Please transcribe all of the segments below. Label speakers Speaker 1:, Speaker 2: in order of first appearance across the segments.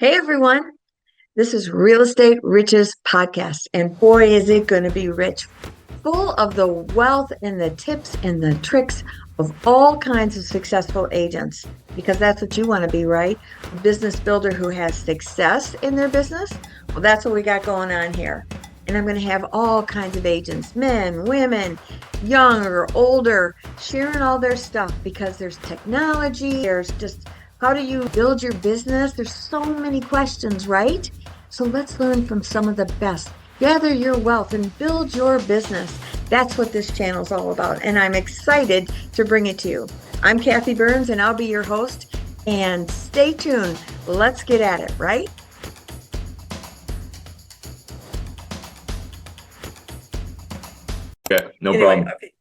Speaker 1: Hey everyone, this is Real Estate Riches Podcast, and boy, is it going to be rich, full of the wealth and the tips and the tricks of all kinds of successful agents, because that's what you want to be, right? A business builder who has success in their business. Well, that's what we got going on here. And I'm going to have all kinds of agents, men, women, young or older, sharing all their stuff because there's technology, there's just how do you build your business? There's so many questions, right? So let's learn from some of the best. Gather your wealth and build your business. That's what this channel is all about. And I'm excited to bring it to you. I'm Kathy Byrnes and I'll be your host. And stay tuned. Let's get at it, right?
Speaker 2: Okay, no problem.
Speaker 1: Okay.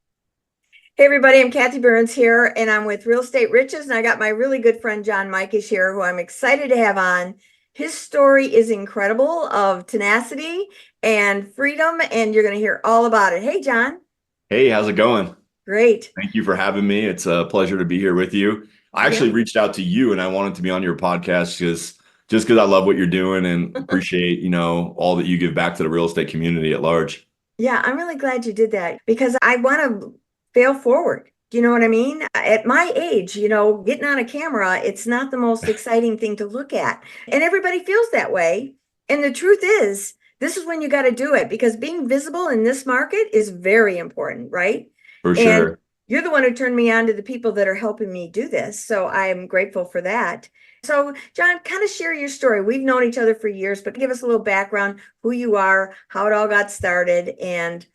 Speaker 1: Hey everybody, I'm Kathy Byrnes here and I'm with Real Estate Riches, and I got my really good friend John Mikesh here who I'm excited to have on. His story is incredible of tenacity and freedom, and you're going to hear all about it. Hey John.
Speaker 2: Hey, how's it going?
Speaker 1: Great.
Speaker 2: Thank you for having me. It's a pleasure to be here with you. I actually reached out to you and I wanted to be on your podcast just because I love what you're doing and appreciate, all that you give back to the real estate community at large.
Speaker 1: Yeah, I'm really glad you did that because I want to fail forward. Do you know what I mean? At my age, getting on a camera, it's not the most exciting thing to look at. And everybody feels that way. And the truth is, this is when you got to do it because being visible in this market is very important, right?
Speaker 2: For
Speaker 1: And
Speaker 2: sure.
Speaker 1: you're the one who turned me on to the people that are helping me do this. So I am grateful for that. So, John, kind of share your story. We've known each other for years, but give us a little background, who you are, how it all got started, and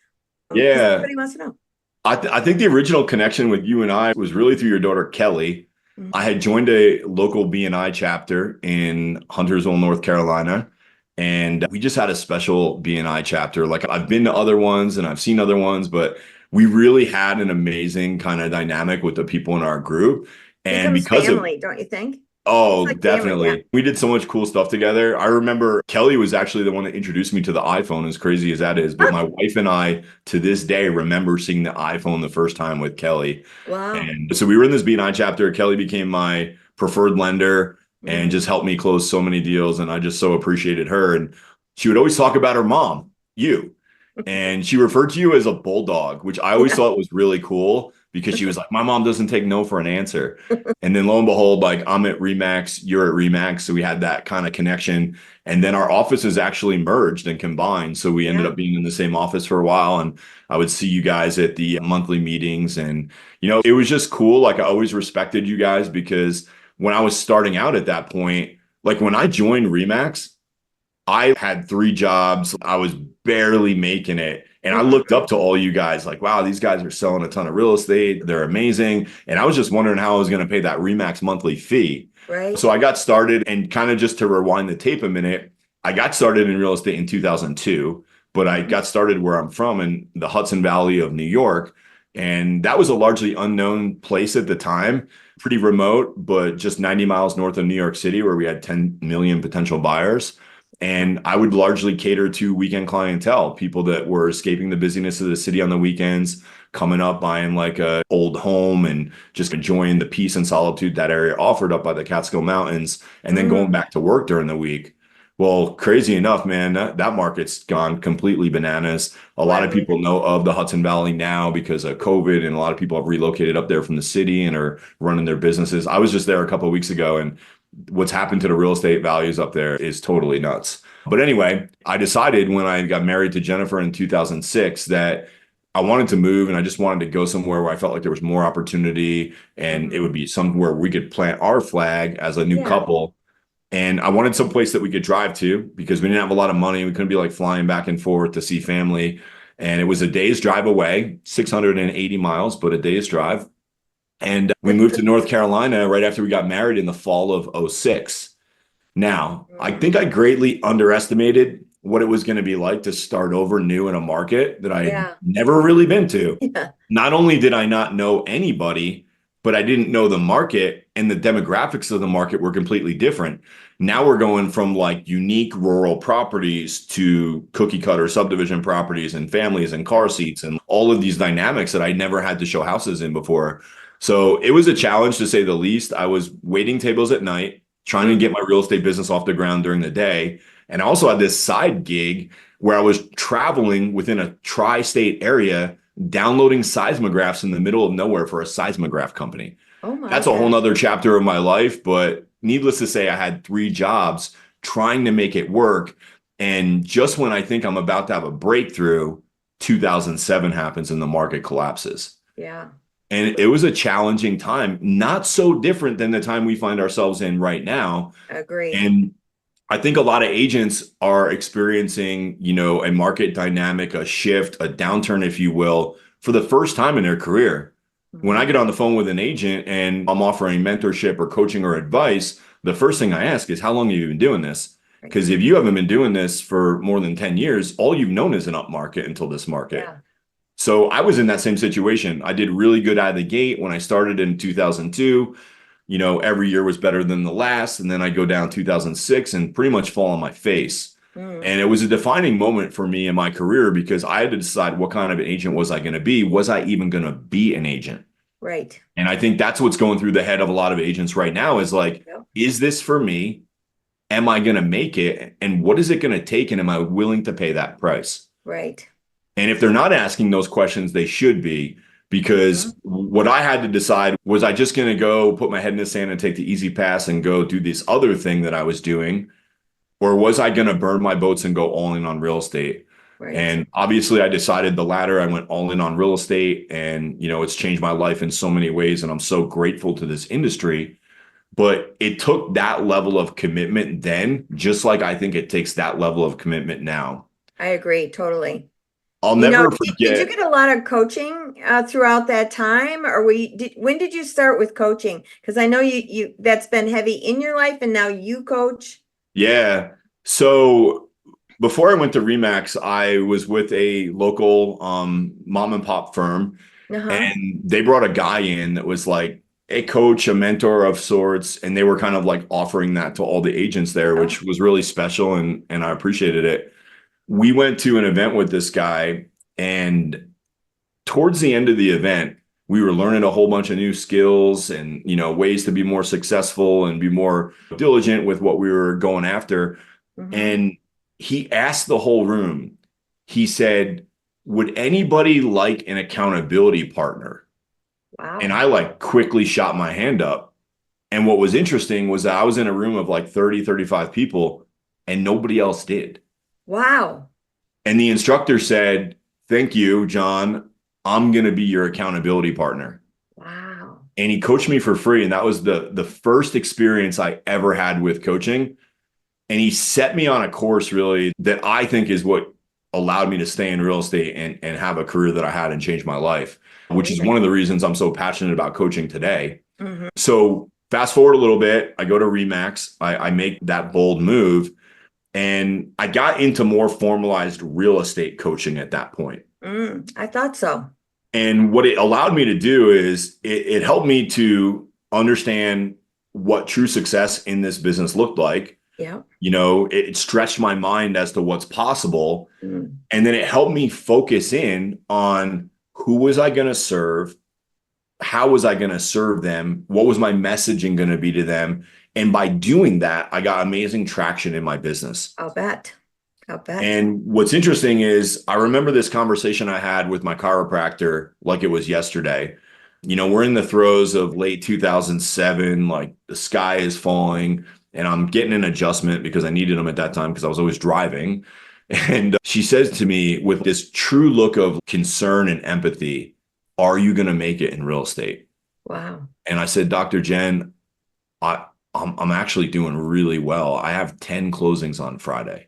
Speaker 1: because
Speaker 2: Yeah.
Speaker 1: everybody wants to know.
Speaker 2: I think the original connection with you and I was really through your daughter, Kelly. I had joined a local BNI chapter in Huntersville, North Carolina, and we just had a special BNI chapter. Like I've been to other ones and I've seen other ones, but we really had an amazing kind of dynamic with the people in our group. And
Speaker 1: Becomes
Speaker 2: because of
Speaker 1: family, don't you think? It's
Speaker 2: Oh,
Speaker 1: like family, yeah.
Speaker 2: definitely. We did so much cool stuff together. I remember Kelly was actually the one that introduced me to the iPhone, as crazy as that is. But my wife and I, to this day, remember seeing the iPhone the first time with Kelly.
Speaker 1: Wow.
Speaker 2: And so we were in this B&I chapter. Kelly became my preferred lender and
Speaker 1: Mhm.
Speaker 2: just helped me close so many deals. And I just so appreciated her. And she would always talk about her mom, you. And she referred to you as a bulldog, which I always
Speaker 1: Yeah.
Speaker 2: thought was really cool because she was like, my mom doesn't take no for an answer. And then lo and behold, like I'm at Remax, you're at Remax. So we had that kind of connection. And then our offices actually merged and combined. So we ended
Speaker 1: Yeah.
Speaker 2: up being in the same office for a while. And I would see you guys at the monthly meetings. And, it was just cool. Like I always respected you guys because when I was starting out at that point, like when I joined Remax, I had 3 jobs. I was barely making it. And I looked up to all you guys like, wow, these guys are selling a ton of real estate. They're amazing. And I was just wondering how I was going to pay that Remax monthly fee.
Speaker 1: Right.
Speaker 2: So I got started, and kind of just to rewind the tape a minute, I got started in real estate in 2002, but I got started where I'm from in the Hudson Valley of New York. And that was a largely unknown place at the time, pretty remote, but just 90 miles north of New York City, where we had 10 million potential buyers. And I would largely cater to weekend clientele, people that were escaping the busyness of the city on the weekends, coming up, buying like a old home and just enjoying the peace and solitude that area offered up by the Catskill Mountains, and then going back to work during the week. Well, crazy enough, man, that market's gone completely bananas. A lot of people know of the Hudson Valley now because of COVID, and a lot of people have relocated up there from the city and are running their businesses. I was just there a couple of weeks ago, and what's happened to the real estate values up there is totally nuts. But anyway, I decided when I got married to Jennifer in 2006 that I wanted to move, and I just wanted to go somewhere where I felt like there was more opportunity and it would be somewhere we could plant our flag as a new couple. And I wanted some place that we could drive to because we didn't have a lot of money. We couldn't be like flying back and forth to see family. And it was a day's drive away, 680 miles, but a day's drive. And we moved to North Carolina right after we got married in the fall of '06. Now, I think I greatly underestimated what it was going to be like to start over new in a market that I had never really been to.
Speaker 1: Yeah.
Speaker 2: Not only did I not know anybody, but I didn't know the market, and the demographics of the market were completely different. Now we're going from like unique rural properties to cookie cutter subdivision properties and families and car seats and all of these dynamics that I never had to show houses in before. So it was a challenge to say the least. I was waiting tables at night. trying to get my real estate business off the ground during the day. And I also had this side gig where I was traveling within a tri-state area, downloading seismographs in the middle of nowhere for a seismograph company.
Speaker 1: Oh my
Speaker 2: That's a whole
Speaker 1: gosh.
Speaker 2: nother chapter of my life, but needless to say, I had 3 jobs trying to make it work. And just when I think I'm about to have a breakthrough, 2007 happens and the market collapses.
Speaker 1: Yeah.
Speaker 2: And it was a challenging time, not so different than the time we find ourselves in right now.
Speaker 1: Agree.
Speaker 2: And I think a lot of agents are experiencing, a market dynamic, a shift, a downturn, if you will, for the first time in their career. When I
Speaker 1: Mhm.
Speaker 2: get on the phone with an agent and I'm offering mentorship or coaching or advice, the first thing I ask is, how long have you been doing this?
Speaker 1: Right.
Speaker 2: Because if you haven't been doing this for more than 10 years, all you've known is an up market until this market.
Speaker 1: Yeah.
Speaker 2: So I was in that same situation. I did really good out of the gate when I started in 2002. Every year was better than the last. And then I go down 2006 and pretty much fall on my face.
Speaker 1: Mm.
Speaker 2: And it was a defining moment for me in my career because I had to decide what kind of an agent was I going to be? Was I even going to be an agent?
Speaker 1: Right.
Speaker 2: And I think that's what's going through the head of a lot of agents right now is like,
Speaker 1: Yep.
Speaker 2: is this for me? Am I going to make it? And what is it going to take? And am I willing to pay that price?
Speaker 1: Right.
Speaker 2: And if they're not asking those questions, they should be, because what I had to decide was I just going to go put my head in the sand and take the easy pass and go do this other thing that I was doing? Or was I going to burn my boats and go all in on real estate?
Speaker 1: Right.
Speaker 2: And obviously I decided the latter. I went all in on real estate and, it's changed my life in so many ways. And I'm so grateful to this industry. But it took that level of commitment then, just like I think it takes that level of commitment now.
Speaker 1: I agree totally.
Speaker 2: I'll
Speaker 1: You know,
Speaker 2: never
Speaker 1: did you
Speaker 2: forget.
Speaker 1: get a lot of coaching throughout that time, or when did you start with coaching? Because I know you that's been heavy in your life, and now you coach.
Speaker 2: Yeah. So before I went to Remax, I was with a local mom and pop firm,
Speaker 1: Uh-huh.
Speaker 2: and they brought a guy in that was like a coach, a mentor of sorts, and they were kind of like offering that to all the agents there,
Speaker 1: Oh,
Speaker 2: which was really special, and I appreciated it. We went to an event with this guy, and towards the end of the event, we were learning a whole bunch of new skills and, ways to be more successful and be more diligent with what we were going after.
Speaker 1: hmm.
Speaker 2: And he asked the whole room, he said, would anybody like an accountability partner? And
Speaker 1: Wow.
Speaker 2: I like quickly shot my hand up. And what was interesting was that I was in a room of like 30, 35 people and nobody else did.
Speaker 1: Wow.
Speaker 2: And the instructor said, thank you, John. I'm going to be your accountability partner.
Speaker 1: Wow.
Speaker 2: And he coached me for free. And that was the first experience I ever had with coaching. And he set me on a course really that I think is what allowed me to stay in real estate and have a career that I had and change my life, which is one of the reasons I'm so passionate about coaching today.
Speaker 1: Mm-hmm.
Speaker 2: So fast forward a little bit, I go to Remax, I make that bold move, and I got into more formalized real estate coaching at that point.
Speaker 1: I thought so.
Speaker 2: And what it allowed me to do is it helped me to understand what true success in this business looked like.
Speaker 1: Yeah.
Speaker 2: It stretched my mind as to what's possible.
Speaker 1: Mm.
Speaker 2: And then it helped me focus in on who was I going to serve? How was I going to serve them? What was my messaging going to be to them? And by doing that, I got amazing traction in my business.
Speaker 1: I'll bet. I'll bet.
Speaker 2: And what's interesting is I remember this conversation I had with my chiropractor like it was yesterday. We're in the throes of late 2007, like the sky is falling and I'm getting an adjustment because I needed them at that time because I was always driving. And she says to me with this true look of concern and empathy, are you going to make it in real estate?
Speaker 1: Wow.
Speaker 2: And I said, Dr. Jen, I'm actually doing really well. I have 10 closings on Friday.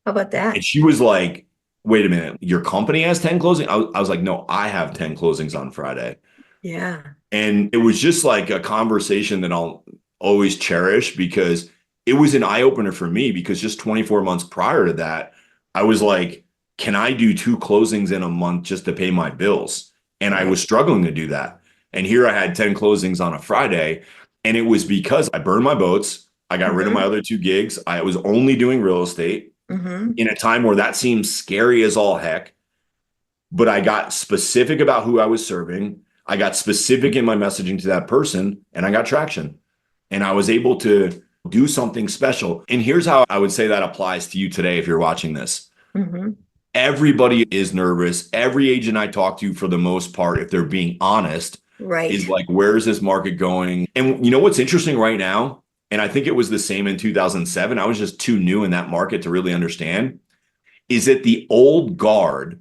Speaker 1: How about that?
Speaker 2: And she was like, wait a minute, your company has 10 closings? I was like, no, I have 10 closings on Friday.
Speaker 1: Yeah.
Speaker 2: And it was just like a conversation that I'll always cherish because it was an eye opener for me because just 24 months prior to that, I was like, can I do 2 closings in a month just to pay my bills? And I was struggling to do that. And here I had 10 closings on a Friday. And it was because I burned my boats. I got rid of my other 2 gigs. I was only doing real estate. In a time where that seems scary as all heck. But I got specific about who I was serving. I got specific in my messaging to that person and I got traction. And I was able to Do something special. And here's how I would say that applies to you today if you're watching this.
Speaker 1: Hmm.
Speaker 2: Everybody is nervous. Every agent I talk to, for the most part, if they're being honest, is
Speaker 1: Right.
Speaker 2: like, where is this market going? And you know what's interesting right now? And I think it was the same in 2007. I was just too new in that market to really understand, is that the old guard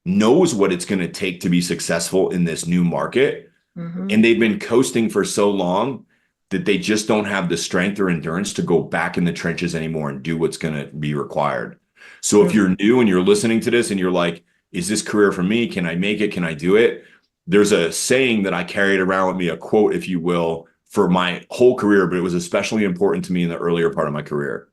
Speaker 2: knows what it's going to take to be successful in this new market. And
Speaker 1: Hmm.
Speaker 2: they've been coasting for so long that they just don't have the strength or endurance to go back in the trenches anymore and do what's going to be required. So if you're new and you're listening to this and you're like, is this career for me? Can I make it? Can I do it? There's a saying that I carried around with me, a quote, if you will, for my whole career, but it was especially important to me in the earlier part of my career.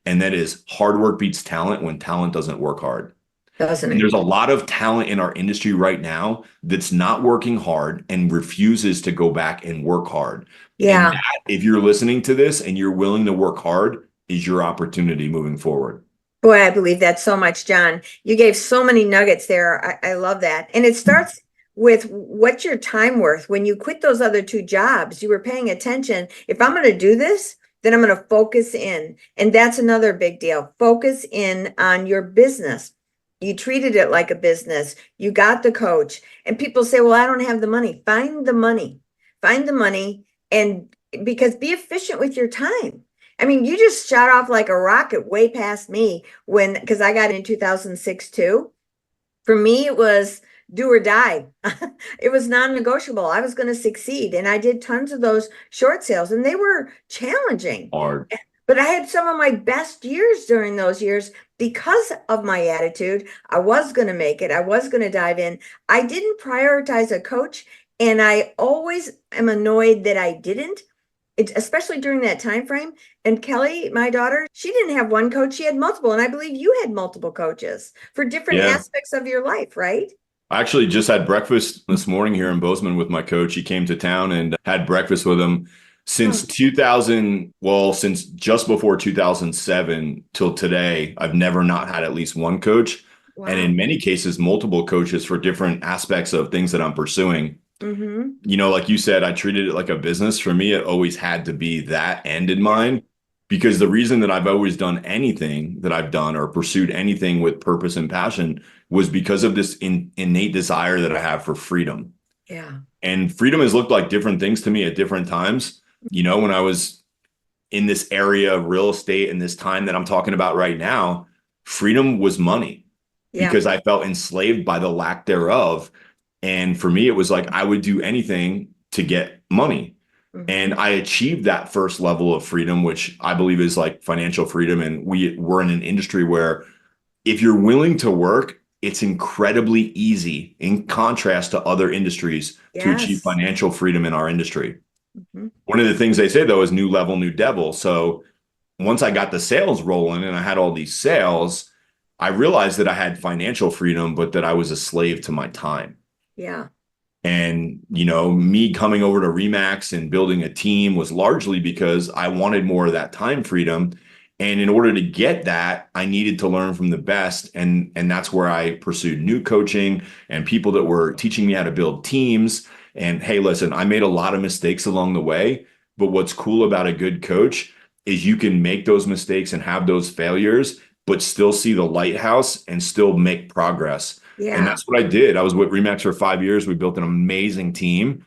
Speaker 2: And that is, hard work beats talent when talent doesn't work hard.
Speaker 1: Doesn't
Speaker 2: And
Speaker 1: it?
Speaker 2: there's a lot of talent in our industry right now that's not working hard and refuses to go back and work hard. And
Speaker 1: Yeah.
Speaker 2: that, if you're listening to this and you're willing to work hard, is your opportunity moving forward.
Speaker 1: Boy, I believe that so much, John. You gave so many nuggets there. I love that. And it starts with what's your time worth? When you quit those other two jobs, you were paying attention. If I'm going to do this, then I'm going to focus in. And that's another big deal. Focus in on your business. You treated it like a business. You got the coach. And people say, well, I don't have the money. Find the money. Find the money. And because be efficient with your time. I mean, you just shot off like a rocket way past me because I got in 2006 too. For me, it was do or die. It was non-negotiable. I was going to succeed. And I did tons of those short sales and they were challenging.
Speaker 2: Hard.
Speaker 1: But I had some of my best years during those years because of my attitude. I was going to make it. I was going to dive in. I didn't prioritize a coach. And I always am annoyed that I didn't especially during that time frame. And Kelly, my daughter, she didn't have one coach, she had multiple. And I believe you had multiple coaches for different
Speaker 2: Yeah.
Speaker 1: aspects of your life, right?
Speaker 2: I actually just had breakfast this morning here in Bozeman with my coach. He came to town and had breakfast with him since
Speaker 1: Oh,
Speaker 2: 2000. Well, since just before 2007 till today, I've never not had at least one coach. And in
Speaker 1: wow.
Speaker 2: many cases, multiple coaches for different aspects of things that I'm pursuing.
Speaker 1: Mm-hmm.
Speaker 2: You know, like you said, I treated it like a business. For me, it always had to be that end in
Speaker 1: Yeah.
Speaker 2: mind, because the reason that I've always done anything that I've done or pursued anything with purpose and passion was because of this innate desire that I have for freedom.
Speaker 1: Yeah.
Speaker 2: And freedom has looked like different things to me at different times. You know, when I was in this area of real estate and this time that I'm talking about right now, freedom was money
Speaker 1: Yeah.
Speaker 2: because I felt enslaved by the lack thereof. And for me, it was like I would do anything to get money. And
Speaker 1: Mm-hmm.
Speaker 2: I achieved that first level of freedom, which I believe is like financial freedom. And we're in an industry where if you're willing to work, it's incredibly easy in contrast to other industries to achieve
Speaker 1: Yes.
Speaker 2: financial freedom in our industry.
Speaker 1: Mm-hmm.
Speaker 2: One of the things they say, though, is new level, new devil. So once I got the sales rolling and I had all these sales, I realized that I had financial freedom, but that I was a slave to my time.
Speaker 1: Yeah.
Speaker 2: And, you know, me coming over to Remax and building a team was largely because I wanted more of that time freedom. And in order to get that, I needed to learn from the best. And that's where I pursued new coaching and people that were teaching me how to build teams. And hey, listen, I made a lot of mistakes along the way. But what's cool about a good coach is you can make those mistakes and have those failures, but still see the lighthouse and still make progress. And
Speaker 1: Yeah.
Speaker 2: that's what I did. I was with Remax for 5 years. We built an amazing team.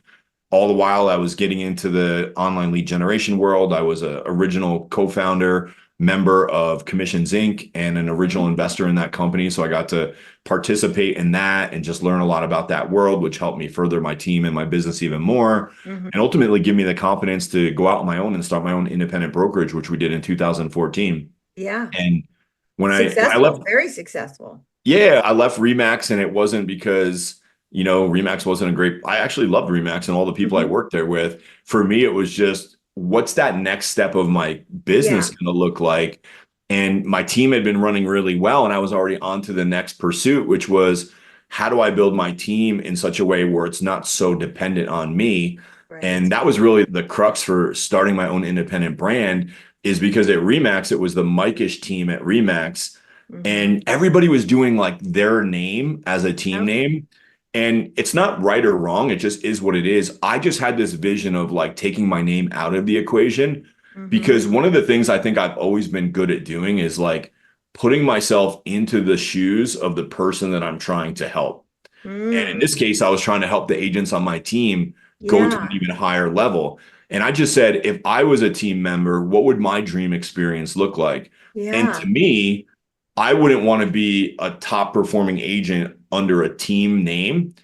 Speaker 2: All the while I was getting into the online lead generation world. I was an original co-founder, member of Commissions Inc., and an original investor in that company. So I got to participate in that and just learn a lot about that world, which helped me further my team and my business even more.
Speaker 1: Mm-hmm.
Speaker 2: And ultimately give me the confidence to go out on my own and start my own independent brokerage, which we did in 2014.
Speaker 1: Yeah.
Speaker 2: And when I
Speaker 1: Successful,
Speaker 2: left,
Speaker 1: very successful.
Speaker 2: yeah, I left Remax, and it wasn't because, you know, Remax wasn't a great, I actually loved Remax and all the people I
Speaker 1: Mm-hmm.
Speaker 2: worked there with. For me, it was just, what's that next step of my
Speaker 1: Yeah.
Speaker 2: business going to look like? And my team had been running really well, and I was already on to the next pursuit, which was, how do I build my team in such a way where it's not so dependent on me?
Speaker 1: Right.
Speaker 2: And that was really the crux for starting my own independent brand, is because at Remax, it was the Mikesh team at Remax,
Speaker 1: Mm-hmm.
Speaker 2: and everybody was doing like their name as a team
Speaker 1: Yep.
Speaker 2: name. And it's not right or wrong. It just is what it is. I just had this vision of like taking my name out of the equation
Speaker 1: Mm-hmm.
Speaker 2: because one of the things I think I've always been good at doing is like putting myself into the shoes of the person that I'm trying to help. And in
Speaker 1: Mm.
Speaker 2: this case, I was trying to help the agents on my team go to an
Speaker 1: Yeah.
Speaker 2: even higher level. And I just said, if I was a team member, what would my dream experience look like? And to
Speaker 1: Yeah.
Speaker 2: me, I wouldn't want to be a top performing agent under a team name,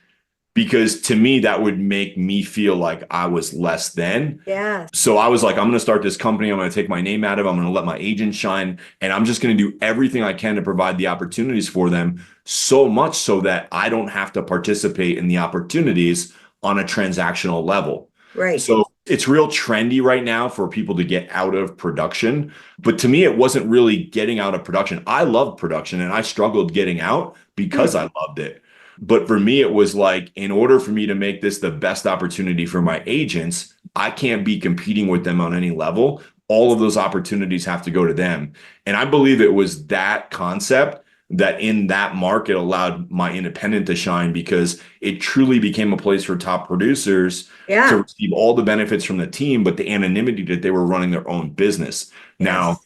Speaker 2: because to me, that would make me feel like I was less than.
Speaker 1: Yes.
Speaker 2: So I was like, I'm going to start this company. I'm going to take my name out of it. I'm going to let my agents shine. And I'm just going to do everything I can to provide the opportunities for them, so much so that I don't have to participate in the opportunities on a transactional level.
Speaker 1: Right.
Speaker 2: So it's real trendy right now for people to get out of production. But to me, it wasn't really getting out of production. I loved production and I struggled getting out because
Speaker 1: Hmm.
Speaker 2: I loved it. But for me, it was like, in order for me to make this the best opportunity for my agents, I can't be competing with them on any level. All of those opportunities have to go to them. And I believe it was that concept that in that market allowed my independent to shine, because it truly became a place for top producers to
Speaker 1: Yeah.
Speaker 2: receive all the benefits from the team, but the anonymity that they were running their own business. Now,
Speaker 1: Yes.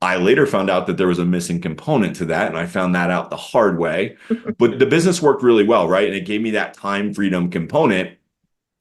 Speaker 2: I later found out that there was a missing component to that, and I found that out the hard way. But the business worked really well, right? And it gave me that time freedom component.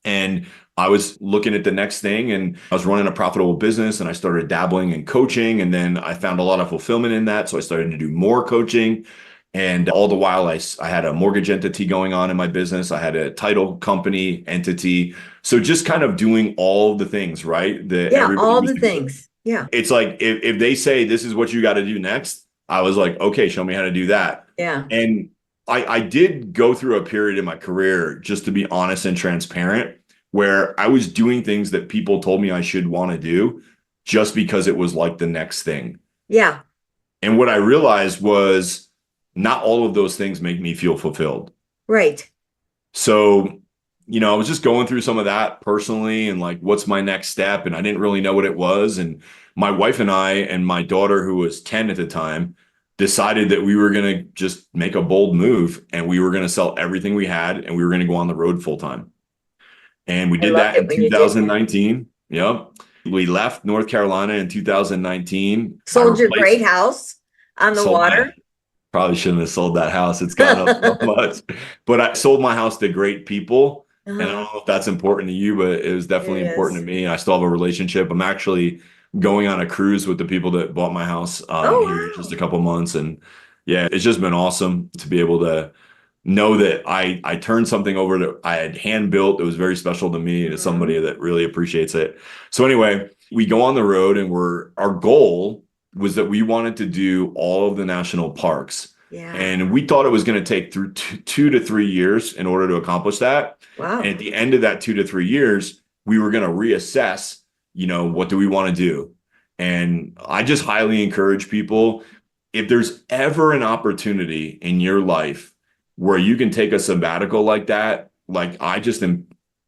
Speaker 2: And I was looking at the next thing, and I was running a profitable business, and I started dabbling in coaching. And then I found a lot of fulfillment in that. So I started to do more coaching. And all the while, I had a mortgage entity going on in my business. I had a title company entity. So just kind of doing all the things, right, that
Speaker 1: Yeah.
Speaker 2: everybody
Speaker 1: All
Speaker 2: was
Speaker 1: the
Speaker 2: doing.
Speaker 1: things. Yeah.
Speaker 2: It's like, if they say this is what you got to do next, I was like, okay, show me how to do that.
Speaker 1: Yeah.
Speaker 2: And I did go through a period in my career, just to be honest and transparent, where I was doing things that people told me I should want to do just because it was like the next thing.
Speaker 1: Yeah.
Speaker 2: And what I realized was not all of those things make me feel fulfilled.
Speaker 1: Right.
Speaker 2: So, I was just going through some of that personally, and like, what's my next step? And I didn't really know what it was. And my wife and I and my daughter, who was 10 at the time, decided that we were going to just make a bold move, and we were going to sell everything we had, and we were going to go on the road full time. And we
Speaker 1: I
Speaker 2: did
Speaker 1: loved
Speaker 2: that
Speaker 1: it
Speaker 2: in
Speaker 1: when you did that.
Speaker 2: 2019. Yep. We left North Carolina in 2019. I
Speaker 1: Sold your great
Speaker 2: replaced,
Speaker 1: house on the
Speaker 2: sold my
Speaker 1: water.
Speaker 2: Probably shouldn't have sold that house. It's gone up so much. But I sold my house to great people. And I
Speaker 1: Uh-huh.
Speaker 2: don't know if that's important to you, but it was
Speaker 1: It
Speaker 2: definitely important
Speaker 1: is.
Speaker 2: to me. I still have a relationship. I'm actually going on a cruise with the people that bought my house here in
Speaker 1: Oh,
Speaker 2: just
Speaker 1: wow.
Speaker 2: a couple months. And yeah, it's just been awesome to be able to know that I turned something over that I had hand built. It was very special to me, and it's
Speaker 1: Mhm.
Speaker 2: somebody that really appreciates it. So anyway, we go on the road, and our goal was that we wanted to do all of the national parks.
Speaker 1: Yeah.
Speaker 2: And we thought it was going to take through 2 to 3 years in order to accomplish that. And
Speaker 1: Wow.
Speaker 2: at the end of that 2 to 3 years, we were going to reassess, what do we want to do? And I just highly encourage people, if there's ever an opportunity in your life where you can take a sabbatical like that, like, I just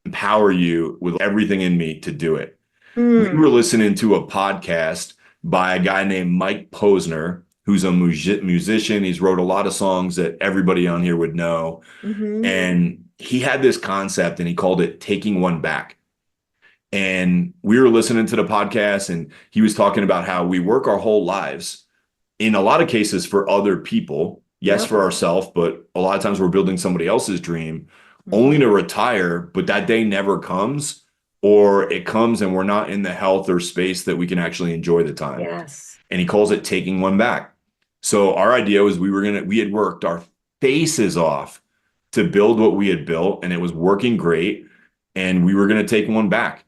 Speaker 2: empower you with everything in me to do it. We
Speaker 1: Hmm.
Speaker 2: were listening to a podcast by a guy named Mike Posner, who's a musician. He's wrote a lot of songs that everybody on here would know.
Speaker 1: Hmm.
Speaker 2: And he had this concept, and he called it taking one back. And we were listening to the podcast, and he was talking about how we work our whole lives, in a lot of cases, for other people. Yes,
Speaker 1: Yep.
Speaker 2: for ourselves, but a lot of times we're building somebody else's dream, only
Speaker 1: Hmm.
Speaker 2: to retire, but that day never comes, or it comes and we're not in the health or space that we can actually enjoy the time.
Speaker 1: Yes.
Speaker 2: And he calls it taking one back. So our idea was, we had worked our faces off to build what we had built, and it was working great. And we were going to take one back.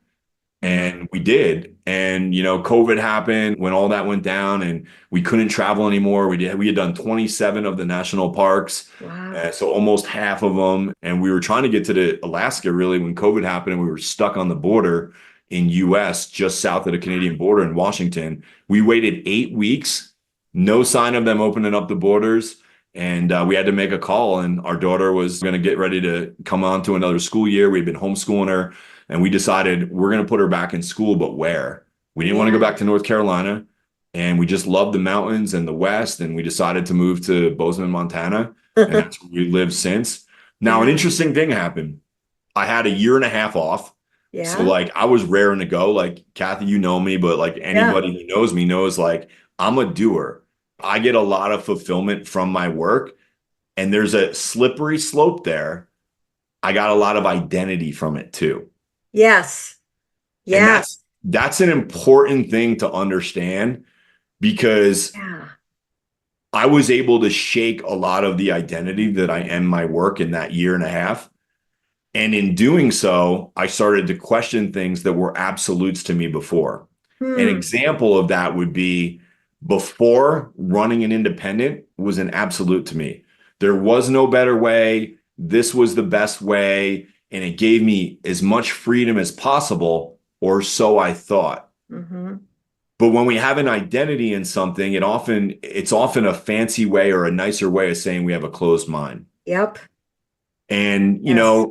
Speaker 1: Hmm.
Speaker 2: And we did. And, COVID happened when all that went down, and we couldn't travel anymore. We had done 27 of the national parks.
Speaker 1: Wow.
Speaker 2: So almost half of them. And we were trying to get to Alaska really when COVID happened, and we were stuck on the border in US, just south of the Canadian border in Washington. We waited 8 weeks, no sign of them opening up the borders. And we had to make a call, and our daughter was going to get ready to come on to another school year. We'd been homeschooling her, and we decided we're going to put her back in school, but where? We didn't want to go
Speaker 1: Yeah.
Speaker 2: back to North Carolina, and we just loved the mountains and the West, and we decided to move to Bozeman, Montana, and that's where we lived since. Now, an
Speaker 1: Yeah.
Speaker 2: interesting thing happened. I had a year and a half off So
Speaker 1: Yeah.
Speaker 2: like I was raring to go. Like Kathy, you know me, but like
Speaker 1: Yeah.
Speaker 2: anybody who knows me knows like I'm a doer. I get a lot of fulfillment from my work, and there's a slippery slope there. I got a lot of identity from it too.
Speaker 1: Yes.
Speaker 2: And
Speaker 1: Yes.
Speaker 2: that's an important thing to understand because
Speaker 1: Yeah.
Speaker 2: I was able to shake a lot of the identity that I am my work in that year and a half. And in doing so, I started to question things that were absolutes to me before. An
Speaker 1: Hmm.
Speaker 2: example of that would be before running an independent was an absolute to me. There was no better way. This was the best way. And it gave me as much freedom as possible, or so I thought.
Speaker 1: Mm-hmm.
Speaker 2: But when we have an identity in something, it's often a fancy way or a nicer way of saying we have a closed mind.
Speaker 1: Yep.
Speaker 2: And,
Speaker 1: Yes.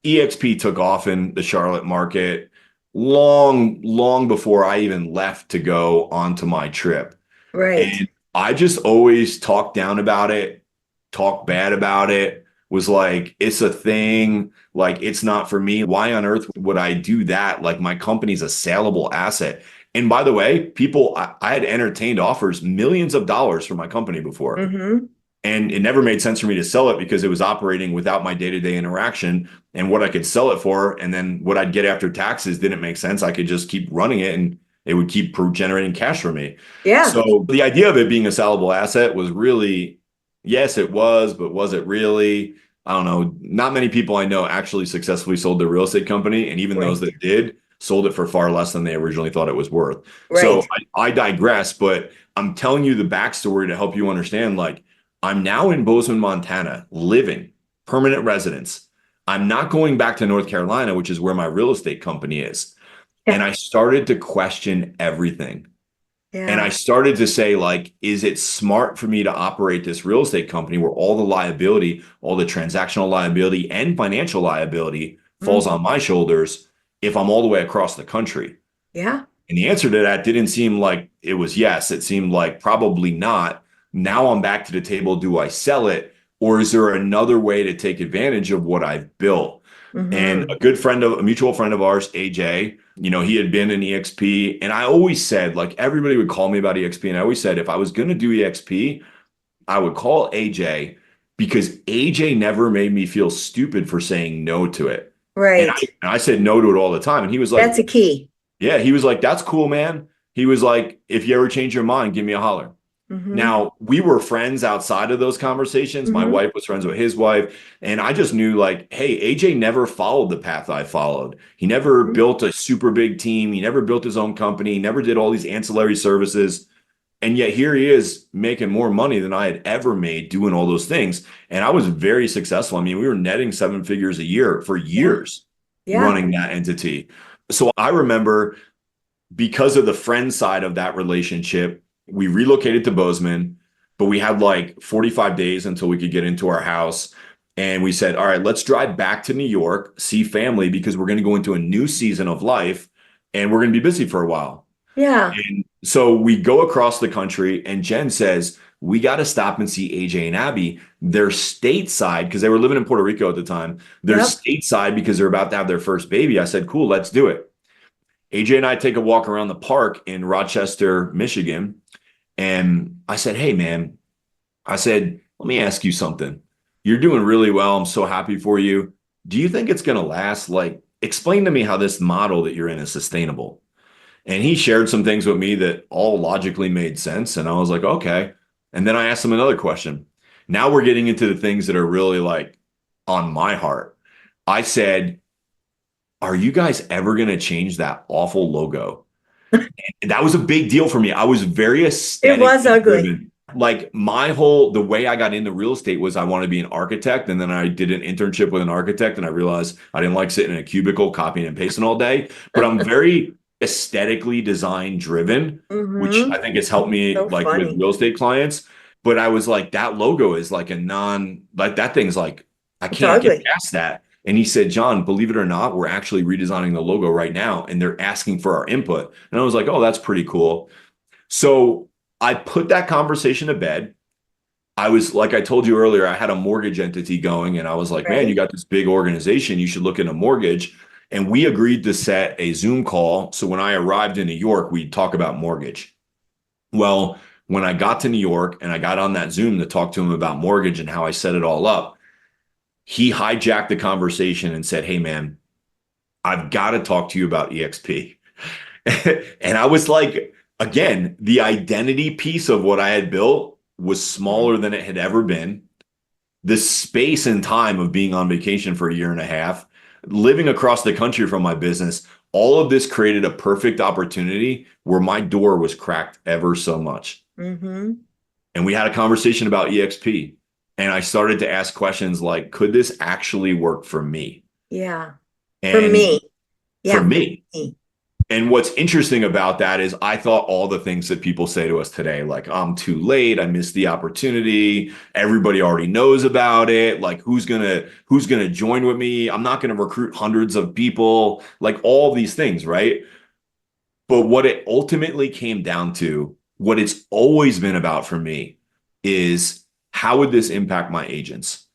Speaker 2: EXP took off in the Charlotte market long, long before I even left to go onto my trip.
Speaker 1: Right.
Speaker 2: And I just always talked down about it, talked bad about it, was like, it's a thing, like it's not for me. Why on earth would I do that? Like my company's a saleable asset. And by the way, I had entertained offers, millions of dollars for my company before.
Speaker 1: Mm-hmm.
Speaker 2: And it never made sense for me to sell it because it was operating without my day-to-day interaction and what I could sell it for. And then what I'd get after taxes didn't make sense. I could just keep running it and it would keep generating cash for me.
Speaker 1: Yeah.
Speaker 2: So the idea of it being a sellable asset was really, yes, it was, but was it really? I don't know. Not many people I know actually successfully sold their real estate company. And even those
Speaker 1: Right.
Speaker 2: that did sold it for far less than they originally thought it was worth. So
Speaker 1: Right.
Speaker 2: I digress, but I'm telling you the backstory to help you understand, like, I'm now in Bozeman, Montana, living, permanent residence. I'm not going back to North Carolina, which is where my real estate company is. And
Speaker 1: Yeah.
Speaker 2: I started to question everything. And I
Speaker 1: Yeah.
Speaker 2: started to say, like, is it smart for me to operate this real estate company where all the liability, all the transactional liability and financial liability falls
Speaker 1: Mm.
Speaker 2: on my shoulders if I'm all the way across the country?
Speaker 1: Yeah.
Speaker 2: And the answer to that didn't seem like it was yes. It seemed like probably not. Now I'm back to the table. Do I sell it? Or is there another way to take advantage of what I've built? And
Speaker 1: Mm-hmm.
Speaker 2: a mutual friend of ours, AJ, he had been in EXP. And I always said, like, everybody would call me about EXP. And I always said, if I was going to do EXP, I would call AJ because AJ never made me feel stupid for saying no to it. And
Speaker 1: Right.
Speaker 2: I said no to it all the time. And he was
Speaker 1: That's
Speaker 2: like,
Speaker 1: a key.
Speaker 2: yeah, he was like, that's cool, man. He was like, if you ever change your mind, give me a holler.
Speaker 1: Mm-hmm.
Speaker 2: Now, we were friends outside of those conversations. My
Speaker 1: Mm-hmm.
Speaker 2: wife was friends with his wife. And I just knew, like, hey, AJ never followed the path I followed. He never
Speaker 1: Mm-hmm.
Speaker 2: built a super big team. He never built his own company. He never did all these ancillary services. And yet here he is making more money than I had ever made doing all those things. And I was very successful. I mean, we were netting seven figures a year for
Speaker 1: Yeah.
Speaker 2: years
Speaker 1: Yeah.
Speaker 2: running that entity. So I remember because of the friend side of that relationship, we relocated to Bozeman, but we had like 45 days until we could get into our house. And we said, all right, let's drive back to New York, see family, because we're going to go into a new season of life and we're going to be busy for a while.
Speaker 1: Yeah.
Speaker 2: And so we go across the country, and Jen says, we got to stop and see AJ and Abby. They're stateside because they were living in Puerto Rico at the time. They're
Speaker 1: Yep.
Speaker 2: stateside because they're about to have their first baby. I said, cool, let's do it. AJ and I take a walk around the park in Rochester, Michigan. And I said, hey, man, I said, let me ask you something. You're doing really well. I'm so happy for you. Do you think it's going to last? Like, explain to me how this model that you're in is sustainable. And he shared some things with me that all logically made sense. And I was like, okay. And then I asked him another question. Now we're getting into the things that are really like on my heart. I said, are you guys ever going to change that awful logo? And that was a big deal for me. I was very
Speaker 1: It was
Speaker 2: aesthetically
Speaker 1: ugly.
Speaker 2: driven. Like the way I got into real estate was I wanted to be an architect. And then I did an internship with an architect and I realized I didn't like sitting in a cubicle copying and pasting all day. But I'm very aesthetically design driven, which I
Speaker 1: Mm-hmm.
Speaker 2: think has helped me
Speaker 1: So
Speaker 2: like with
Speaker 1: funny.
Speaker 2: real estate clients. But I was like, that logo is like like that thing's like, I
Speaker 1: It's
Speaker 2: can't get
Speaker 1: ugly.
Speaker 2: past that. And he said, John, believe it or not, we're actually redesigning the logo right now and they're asking for our input. And I was like, oh, that's pretty cool. So I put that conversation to bed. I was, like I told you earlier, I had a mortgage entity going and I was like, man, you
Speaker 1: Right.
Speaker 2: got this big organization. You should look at a mortgage. And we agreed to set a Zoom call. So when I arrived in New York, we'd talk about mortgage. Well, when I got to New York and I got on that Zoom to talk to him about mortgage and how I set it all up, he hijacked the conversation and said, "Hey, man, I've got to talk to you about EXP." And I was like, again, the identity piece of what I had built was smaller than it had ever been. The space and time of being on vacation for a year and a half, living across the country from my business, all of this created a perfect opportunity where my door was cracked ever so much.
Speaker 1: Mm-hmm.
Speaker 2: And we had a conversation about EXP. And I started to ask questions like, could this actually work for me?
Speaker 1: Yeah. For
Speaker 2: And
Speaker 1: me.
Speaker 2: for
Speaker 1: Yeah. For
Speaker 2: me.
Speaker 1: me.
Speaker 2: And what's interesting about that is I thought all the things that people say to us today, like, I'm too late, I missed the opportunity, everybody already knows about it, like who's gonna join with me? I'm not gonna recruit hundreds of people, like all these things, right? But what it ultimately came down to, what it's always been about for me is how would this impact my agents?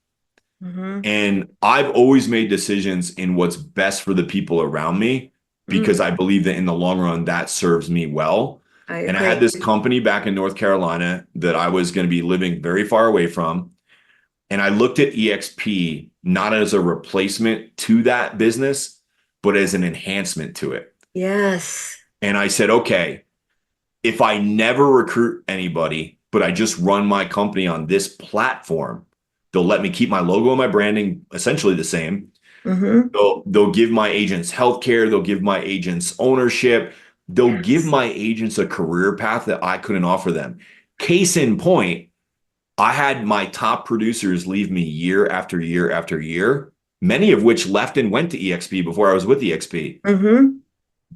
Speaker 1: Mm-hmm.
Speaker 2: And I've always made decisions in what's best for the people around me because I believe that in the long run, that serves me well.
Speaker 1: I
Speaker 2: And I had
Speaker 1: agree.
Speaker 2: this company back in North Carolina that I was going to be living very far away from. And I looked at EXP not as a replacement to that business, but as an enhancement to it.
Speaker 1: Yes.
Speaker 2: And I said, okay, if I never recruit anybody, but I just run my company on this platform, they'll let me keep my logo and my branding essentially the same.
Speaker 1: Mm-hmm.
Speaker 2: They'll give my agents healthcare. They'll give my agents ownership. They'll give
Speaker 1: Yes.
Speaker 2: my agents a career path that I couldn't offer them. Case in point, I had my top producers leave me year after year after year, many of which left and went to EXP before I was with EXP.
Speaker 1: Mm-hmm.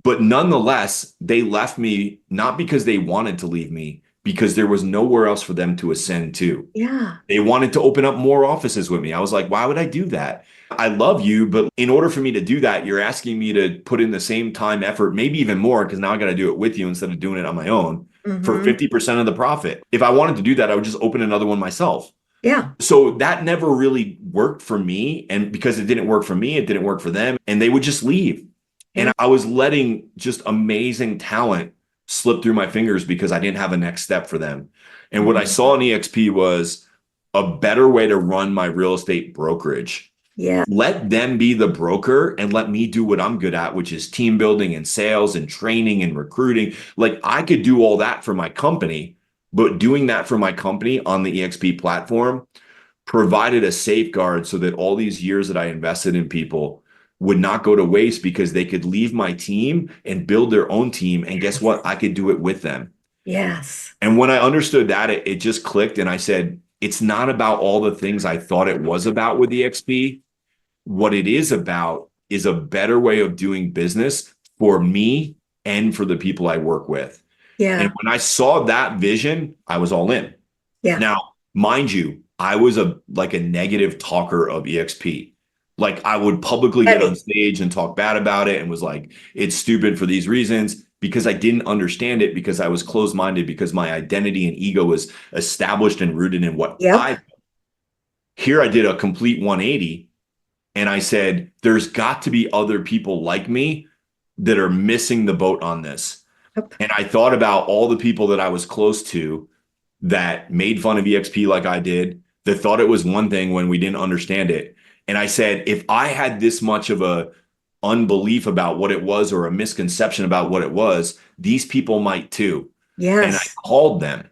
Speaker 2: But nonetheless, they left me not because they wanted to leave me, because there was nowhere else for them to ascend to.
Speaker 1: Yeah.
Speaker 2: They wanted to open up more offices with me. I was like, why would I do that? I love you, but in order for me to do that, you're asking me to put in the same time, effort, maybe even more, because now I got to do it with you instead of doing it on my own for
Speaker 1: Mm-hmm.
Speaker 2: 50% of the profit. If I wanted to do that, I would just open another one myself.
Speaker 1: Yeah.
Speaker 2: So that never really worked for me. And because it didn't work for me, it didn't work for them. And they would just leave. And
Speaker 1: Yeah.
Speaker 2: I was letting just amazing talent slip through my fingers because I didn't have a next step for them. And what I
Speaker 1: Mm-hmm.
Speaker 2: saw in EXP was a better way to run my real estate brokerage.
Speaker 1: Yeah.
Speaker 2: Let them be the broker and let me do what I'm good at, which is team building and sales and training and recruiting. Like I could do all that for my company, but doing that for my company on the EXP platform provided a safeguard so that all these years that I invested in people would not go to waste because they could leave my team and build their own team. And guess what? I could do it with them.
Speaker 1: Yes.
Speaker 2: And when I understood that, it just clicked. And I said, it's not about all the things I thought it was about with EXP. What it is about is a better way of doing business for me and for the people I work with. And
Speaker 1: Yeah.
Speaker 2: when I saw that vision, I was all in.
Speaker 1: Yeah.
Speaker 2: Now, mind you, I was a negative talker of EXP. Like I would publicly get on
Speaker 1: Heavy.
Speaker 2: stage and talk bad about it and was like, it's stupid for these reasons because I didn't understand it because I was closed-minded because my identity and ego was established and rooted in what
Speaker 1: Yep.
Speaker 2: I here I did a complete 180 and I said, there's got to be other people like me that are missing the boat on this.
Speaker 1: Yep.
Speaker 2: And I thought about all the people that I was close to that made fun of EXP like I did, that thought it was one thing when we didn't understand it. And I said, if I had this much of a unbelief about what it was or a misconception about what it was, these people might too. And I
Speaker 1: Yes.
Speaker 2: called them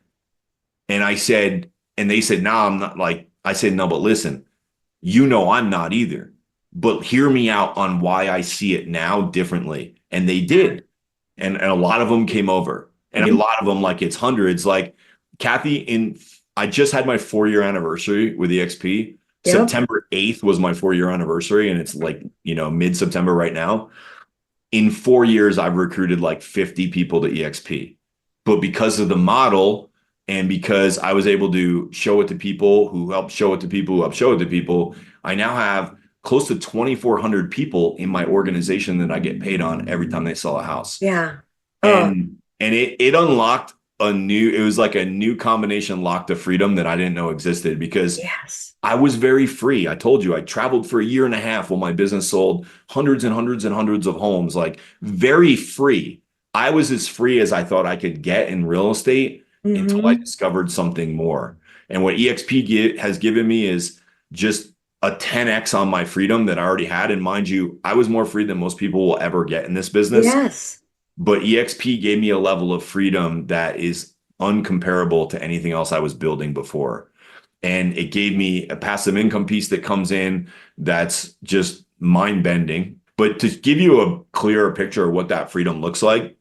Speaker 2: and I said, and they said, no, I'm not like, I said, no, but listen, I'm not either, but hear me out on why I see it now differently. And they did. And a lot of them came over and a lot of them, like it's hundreds, like Kathy I just had my 4-year anniversary with EXP.
Speaker 1: Yep.
Speaker 2: September 8th was my 4-year anniversary. And it's like, mid-September right now. In 4 years, I've recruited like 50 people to EXP. But because of the model and because I was able to show it to people who helped show it to people who helped show it to people, I now have close to 2,400 people in my organization that I get paid on every time they sell a house.
Speaker 1: Yeah. Oh,
Speaker 2: And it unlocked it was like a new combination lock to freedom that I didn't know existed, because
Speaker 1: Yes.
Speaker 2: I was very free. I told you I traveled for a year and a half while my business sold hundreds and hundreds and hundreds of homes, like very free. I was as free as I thought I could get in real estate until I
Speaker 1: Mm-hmm.
Speaker 2: discovered something more. And what has given me is just a 10x on my freedom that I already had. And mind you, I was more free than most people will ever get in this business.
Speaker 1: Yes.
Speaker 2: But EXP gave me a level of freedom that is uncomparable to anything else I was building before. And it gave me a passive income piece that comes in that's just mind bending. But to give you a clearer picture of what that freedom looks like,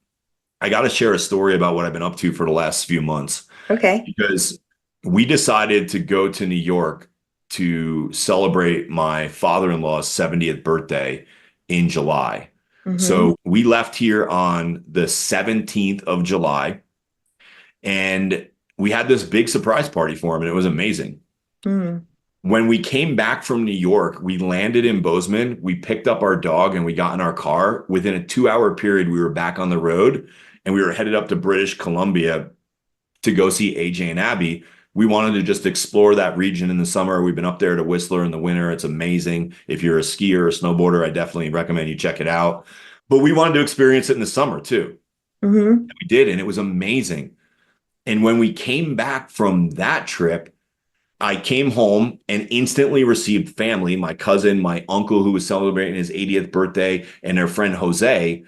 Speaker 2: I got to share a story about what I've been up to for the last few months,
Speaker 1: Okay.
Speaker 2: because we decided to go to New York to celebrate my father-in-law's 70th birthday in July.
Speaker 1: Mm-hmm.
Speaker 2: So we left here on the 17th of July, and we had this big surprise party for him, and it was amazing.
Speaker 1: Mm.
Speaker 2: When we came back from New York, we landed in Bozeman. We picked up our dog and we got in our car. Within a 2 hour period, we were back on the road, and we were headed up to British Columbia to go see AJ and Abby. We wanted to just explore that region in the summer. We've been up there to Whistler in the winter. It's amazing. If you're a skier or a snowboarder, I definitely recommend you check it out. But we wanted to experience it in the summer too.
Speaker 1: Mm-hmm.
Speaker 2: We did, and it was amazing. And when we came back from that trip, I came home and instantly received family, my cousin, my uncle who was celebrating his 80th birthday, and their friend Jose.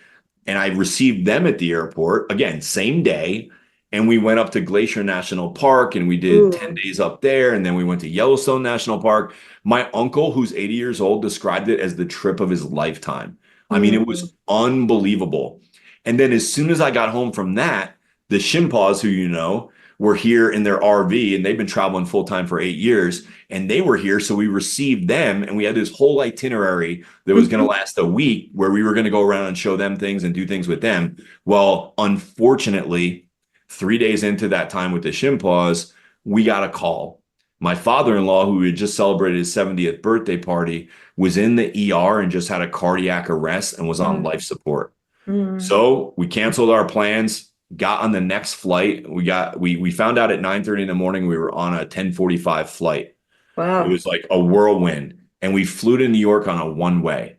Speaker 2: And I received them at the airport, again, same day. And we went up to Glacier National Park and we did 10
Speaker 1: Ooh.
Speaker 2: days up there. And then we went to Yellowstone National Park. My uncle, who's 80 years old, described it as the trip of his lifetime. I mean, it
Speaker 1: Mm.
Speaker 2: was unbelievable. And then as soon as I got home from that, the Shimpaws, who you know, were here in their RV, and they've been traveling full time for 8 years, and they were here. So we received them, and we had this whole itinerary that was going to last a week where we were going to go around and show them things and do things with them. Well, unfortunately, 3 days into that time with the Shimpaws, we got a call. My father-in-law, who had just celebrated his 70th birthday party, was in the ER and just had a cardiac arrest and was on
Speaker 1: Mm.
Speaker 2: life support.
Speaker 1: Mm.
Speaker 2: So we canceled our plans, got on the next flight. We found out at 9:30 in the morning we were on a 10:45 flight. It
Speaker 1: Wow.
Speaker 2: was like a whirlwind. And we flew to New York on a one-way.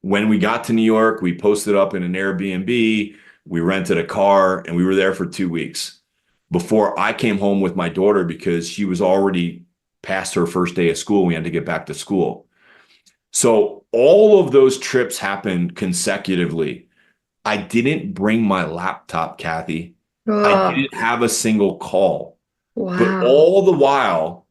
Speaker 2: When we got to New York, we posted up in an Airbnb, we rented a car, and we were there for 2 weeks before I came home with my daughter, because she was already past her first day of school. We had to get back to school. So all of those trips happened consecutively. I didn't bring my laptop, Kathy. I
Speaker 1: Oh,
Speaker 2: didn't have a single call. But
Speaker 1: wow.
Speaker 2: all the while,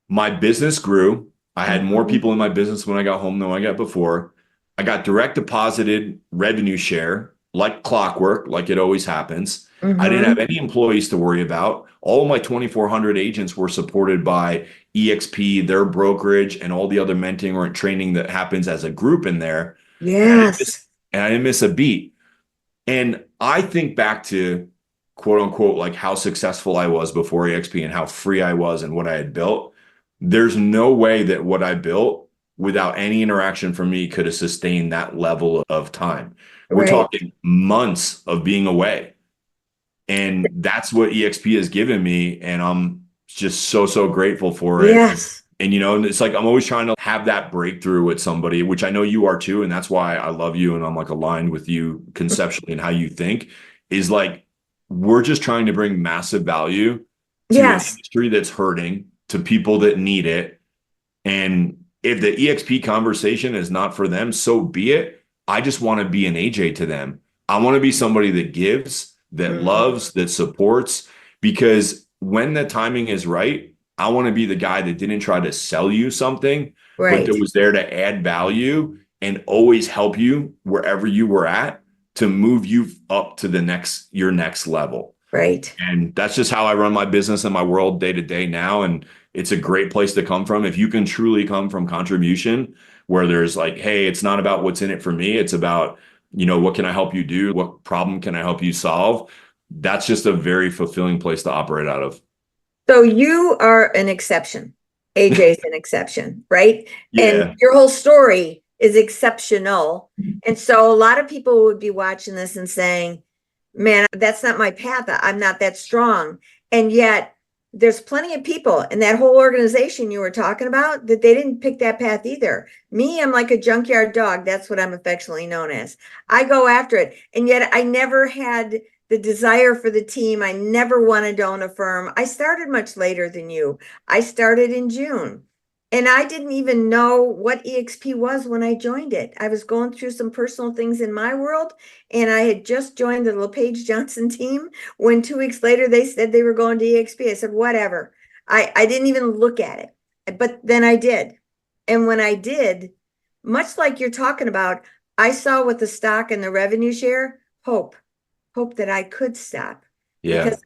Speaker 2: my business grew. I had more
Speaker 1: Mm-hmm.
Speaker 2: people in my business when I got home than I got before. I got direct deposited revenue share like clockwork, like it always happens. I didn't have
Speaker 1: Mm-hmm.
Speaker 2: any employees to worry about. All of my 2,400 agents were supported by EXP, their brokerage, and all the other mentoring or training that happens as a group in there. And
Speaker 1: Yes.
Speaker 2: I didn't miss a beat. And I think back to quote unquote, like how successful I was before EXP and how free I was and what I had built. There's no way that what I built without any interaction from me could have sustained that level of time. We're
Speaker 1: Right.
Speaker 2: talking months of being away. And that's what EXP has given me. And I'm just so, so grateful for it.
Speaker 1: Yes.
Speaker 2: And, you know, and it's like I'm always trying to have that breakthrough with somebody, which I know you are too. And that's why I love you and I'm like aligned with you conceptually and how you think is like we're just trying to bring massive value to an
Speaker 1: Yes.
Speaker 2: industry that's hurting, to people that need it. And if the EXP conversation is not for them, so be it. I just want to be an AJ to them. I want to be somebody that gives, that
Speaker 1: Mm.
Speaker 2: loves, that supports, because when the timing is right, I want to be the guy that didn't try to sell you something, but that
Speaker 1: Right.
Speaker 2: was there to add value and always help you wherever you were at to move you up to your next level.
Speaker 1: Right.
Speaker 2: And that's just how I run my business and my world day to day now. And it's a great place to come from. If you can truly come from contribution, where there's like, hey, it's not about what's in it for me. It's about, you know, what can I help you do? What problem can I help you solve? That's just a very fulfilling place to operate out of.
Speaker 1: So you are an exception. AJ's an exception, right? And
Speaker 2: Yeah.
Speaker 1: your whole story is exceptional. And so a lot of people would be watching this and saying, man, that's not my path. I'm not that strong. And yet there's plenty of people in that whole organization you were talking about that they didn't pick that path either. Me, I'm like a junkyard dog. That's what I'm affectionately known as. I go after it. And yet I never had the desire for the team. I never wanted to own a firm. I started much later than you. I started in June. And I didn't even know what EXP was when I joined it. I was going through some personal things in my world, and I had just joined the LePage Johnson team when 2 weeks later they said they were going to EXP. I said, whatever. I didn't even look at it, but then I did. And when I did, much like you're talking about, I saw with the stock and the revenue share, hope that I could stop.
Speaker 2: Yeah.
Speaker 1: Because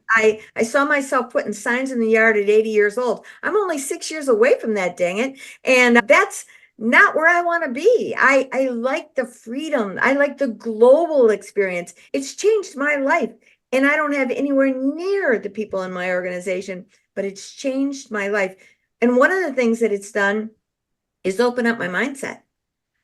Speaker 1: I saw myself putting signs in the yard at 80 years old. I'm only 6 years away from that, dang it. And that's not where I want to be. I like the freedom. I like the global experience. It's changed my life. And I don't have anywhere near the people in my organization, but it's changed my life. And one of the things that it's done is open up my mindset.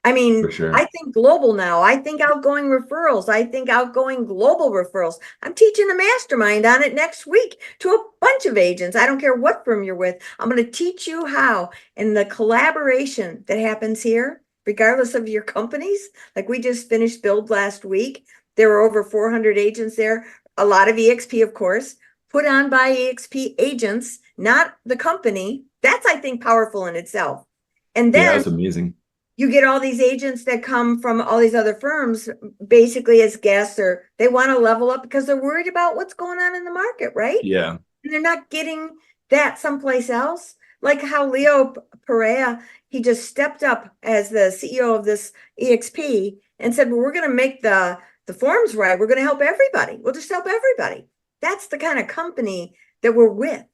Speaker 1: I mean,
Speaker 2: For sure.
Speaker 1: I think global now. I think outgoing referrals. I think outgoing global referrals. I'm teaching a mastermind on it next week to a bunch of agents. I don't care what firm you're with. I'm going to teach you how. And the collaboration that happens here, regardless of your companies, like we just finished Build last week. There were over 400 agents there. A lot of EXP, of course, put on by EXP agents, not the company. That's, I think, powerful in itself. And
Speaker 2: Yeah,
Speaker 1: then
Speaker 2: that's amazing.
Speaker 1: you get all these agents that come from all these other firms basically as guests, or they want to level up because they're worried about what's going on in the market, right?
Speaker 2: Yeah.
Speaker 1: And they're not getting that someplace else. Like how Leo Perea, he just stepped up as the CEO of this EXP and said, well, we're going to make the forms right. We're going to help everybody. We'll just help everybody. That's the kind of company that we're with.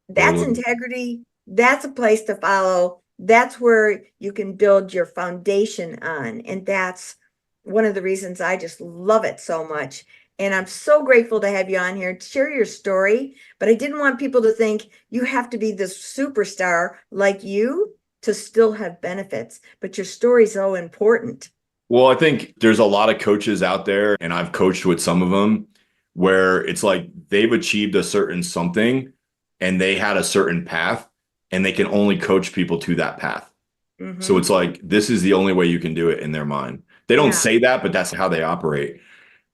Speaker 1: That's
Speaker 2: Totally.
Speaker 1: integrity. That's a place to follow. That's where you can build your foundation on. And that's one of the reasons I just love it so much. And I'm so grateful to have you on here to share your story. But I didn't want people to think you have to be this superstar like you to still have benefits. But your story's so important.
Speaker 2: Well, I think there's a lot of coaches out there, and I've coached with some of them, where it's like they've achieved a certain something and they had a certain path, and they can only coach people to that path. So it's like, this is the only way you can do it in their mind. They don't
Speaker 1: Yeah.
Speaker 2: say that, but that's how they operate.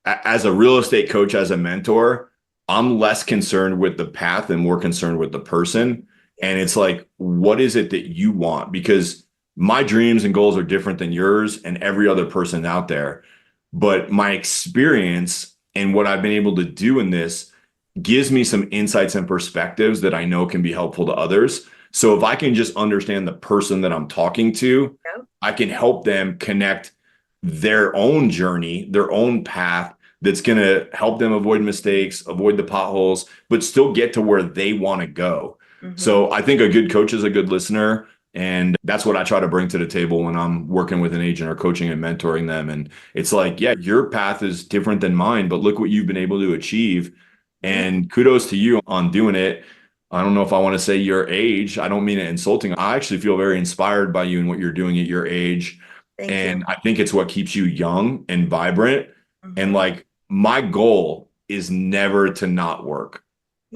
Speaker 2: As a real estate coach, as a mentor, I'm less concerned with the path and more concerned with the person. And it's like, what is it that you want? Because my dreams and goals are different than yours and every other person out there. But my experience and what I've been able to do in this gives me some insights and perspectives that I know can be helpful to others. So if I can just understand the person that I'm talking to,
Speaker 1: Yeah.
Speaker 2: I can help them connect their own journey, their own path that's going to help them avoid mistakes, avoid the potholes, but still get to where they want to go. So I think a good coach is a good listener. And that's what I try to bring to the table when I'm working with an agent or coaching and mentoring them. And it's like, yeah, your path is different than mine, but look what you've been able to achieve. And kudos to you on doing it. I don't know if I want to say your age. I don't mean it insulting. I actually feel very inspired by you and what you're doing at your age.
Speaker 1: Thank
Speaker 2: And
Speaker 1: you.
Speaker 2: I think it's what keeps you young and vibrant. And like, my goal is never to not work.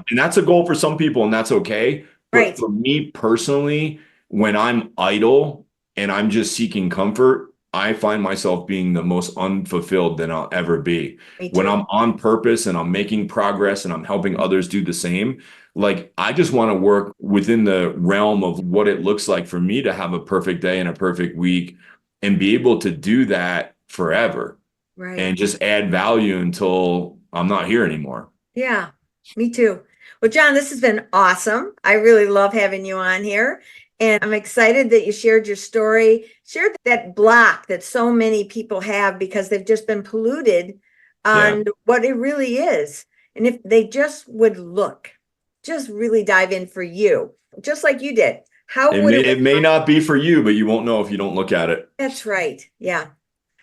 Speaker 2: And that's a goal for some people, and that's okay. But
Speaker 1: Right.
Speaker 2: for me personally, when I'm idle and I'm just seeking comfort, I find myself being the most unfulfilled that I'll ever be.
Speaker 1: Me
Speaker 2: When
Speaker 1: too.
Speaker 2: I'm on purpose and I'm making progress and I'm helping others do the same, like I just want to work within the realm of what it looks like for me to have a perfect day and a perfect week and be able to do that forever
Speaker 1: Right.
Speaker 2: and just add value until I'm not here anymore.
Speaker 1: Yeah, me too. Well, John, this has been awesome. I really love having you on here. And I'm excited that you shared your story, shared that block that so many people have because they've just been polluted
Speaker 2: Yeah.
Speaker 1: on what it really is. And if they just would look, just really dive in for you, just like you did. How would
Speaker 2: It may not be for you, but you won't know if you don't look at it.
Speaker 1: That's right. Yeah.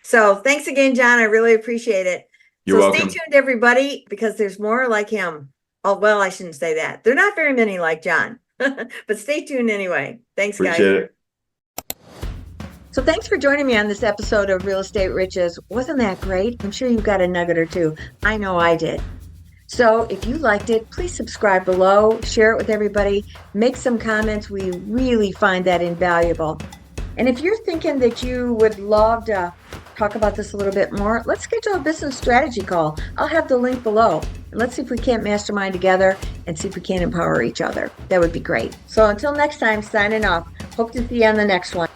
Speaker 1: So thanks again, John. I really appreciate it.
Speaker 2: You're
Speaker 1: So stay
Speaker 2: welcome.
Speaker 1: tuned, everybody, because there's more like him. Oh, well, I shouldn't say that. There are not very many like John, but stay tuned anyway. Thanks, guys.
Speaker 2: Appreciate it.
Speaker 1: So thanks for joining me on this episode of Real Estate Riches. Wasn't that great? I'm sure you got a nugget or two. I know I did. So if you liked it, please subscribe below, share it with everybody, make some comments. We really find that invaluable. And if you're thinking that you would love to talk about this a little bit more, let's schedule a business strategy call. I'll have the link below. And let's see if we can't mastermind together and see if we can empower each other. That would be great. So until next time, signing off. Hope to see you on the next one.